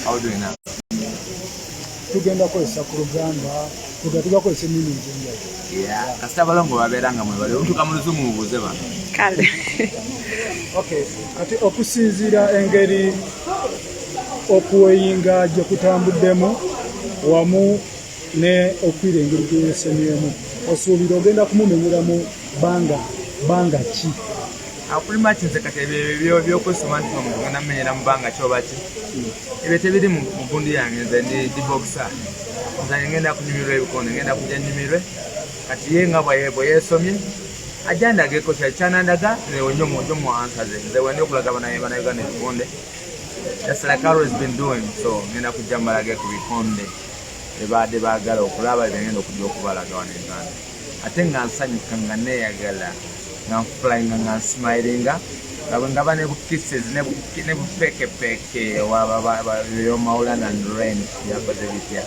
How are we doing now? Tugenda kozesa ku Luganda, tugakozesa ennimi ez'enjawulo. Yeah, kasita abalongo babeeranga mwe bali omutuuka mu Luzungu mubuuze bano. Kale. Okay, kati okusinziira engeri okuweyinga gye kutambuddemu wamu ne okwira engeri gye yeesemyemu, osuubira ogenda kumumenyeramu banga ki? Pretty much nze kati ebyo by'okwesoma nti omugenda mumenyera mu bbanga ki oba ki? Ebyo tebiri mu gundi yange, nze ndi boxer. Nze ngenda kunyumirwa ebikondo, ngenda kujja nyumirwe. Kati ye nga bwe yeesomye ajja ndageko kyanandaga nyomu ansa ze. Nze wenda okulaga bannayuganda ebikonde. That's like I've always been doing. So ngenda kujja mbalage ku bikonde ebadde baagala okulaba ngenda okujja okubalaga wano Uganda. Ate nga nsanyuka nga neeyagala nga nfulayinga nga nsmilinga ngaba ne bukisses ne bupekepeke Mauland and Rain yakoze bitya.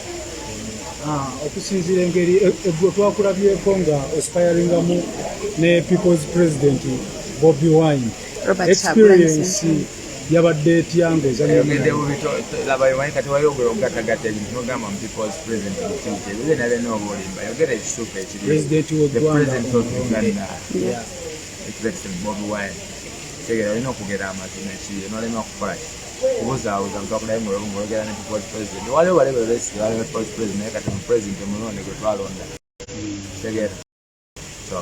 Okusinziira engeri twakulabyeko nga aspiringamu ne People's President Bobi Wine, experience yabadde etya laba Wine kati wayogera ogatagata ebintu nogamba mu People's President ebyo nalina obulimba yogera ekisuufu ekiri the President of Uganda, President Bobi Wine tegera olina okugera amazima ekiye nolema okukola kubuzaabuza ntwakulayo ng'olwogera ne People's President waliwo balebe besi waliwo People's President naye kati mu President omulonde gwe twalonda tegera so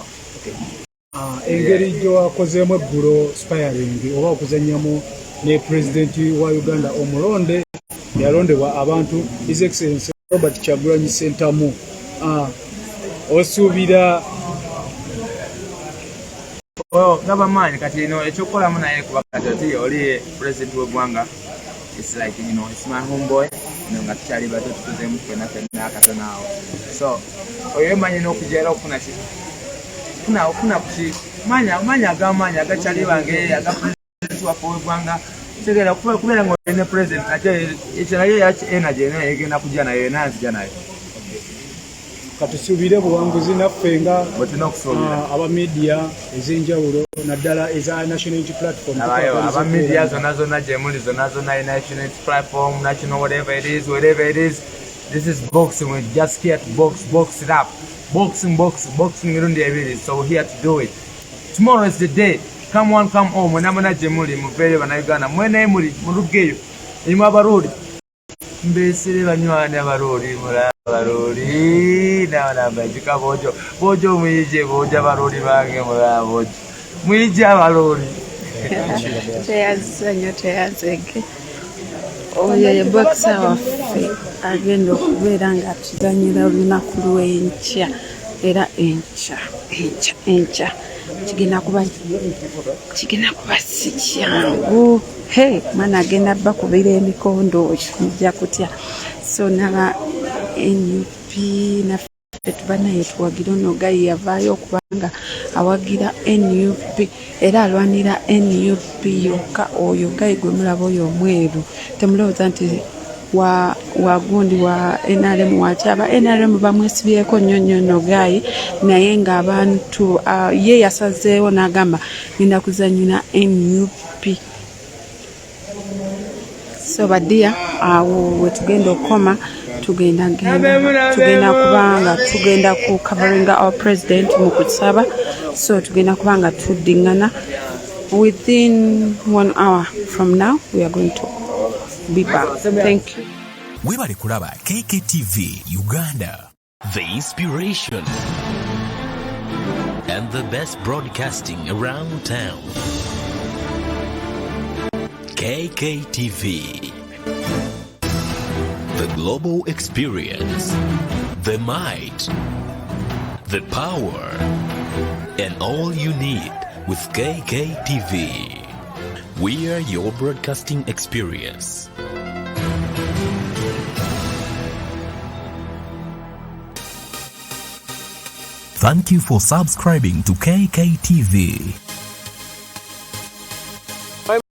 engeri gye wakozeemu eggulo spiring oba okuzannyamu ne President wa Uganda omulonde yalondebwa abantu His Excellency Robert Kyagulanyi Ssentamu, osuubira gavamani kati ekyokukolamu naye kubakati oli President w'eggwanga, it's like it's my homeboy nga tukyali bato tukuzeemu fenna akatono awo, so oyo emanyi n'okujjaera okufuna ki ofuna kuki manyi ag'amaanyi agakyali bange aga President waffe w'eggwanga tegera kubeera ng'olina President ate ekirayo yaki energy eno egenda kujja nayo enanzija nayo. Katusuubire buwanguzi naffe nga aba media ez'enjawulo naddala eza national unity platform. Aba media zonna gye muli zonna national unity platform, national whatever it is, this is boxing. We're just here to box it up. Boxing mirundi ebiri, so we're here to do it. Tomorrow is the day. Come on, come home. Mwenamuna gye muli muveeyo bannayuganda mwene muli mulugeyo erimu abaruuli mbesere banywani abaruuli mulaba abaruuli nabanabajika bojo muyije boja abaruuli bange mulaba bojo muyije abaruuli teyazanyo teyazege oyo ye boxer waffe agenda okubeera nga atuzanyira olunaku lw'enkya era enkya kigenda kuba si kyangu. Mwana agenda bakubira emikondo kijja kutya, so naba NUP naffe tuba naye tuwagira ono Gayi yavaayo okubanga awagira NUP era alwanira NUP yokka. Oyo Gayi gwe mulaba oyo omweru temulowooza nti wagundi wa NRM wakyaba NRM bamwesibyeko nnyo nno Gayi, naye ng'abantu ye yasazeewo n'agamba ngenda kuzanyira NUP. So badiya awo we tugenda okoma tugenda kubanga tugenda ku covering our president mu kusaba, so tugenda kubanga tuddingana within 1 hour from now. We are going to be back. Thank you. Webale kulaba Kk Tv Uganda, the inspiration and the best broadcasting around town. Kk TV, the global experience, the might, the power, and all you need with Kk TV. We are your broadcasting experience. Thank you for subscribing to Kk TV.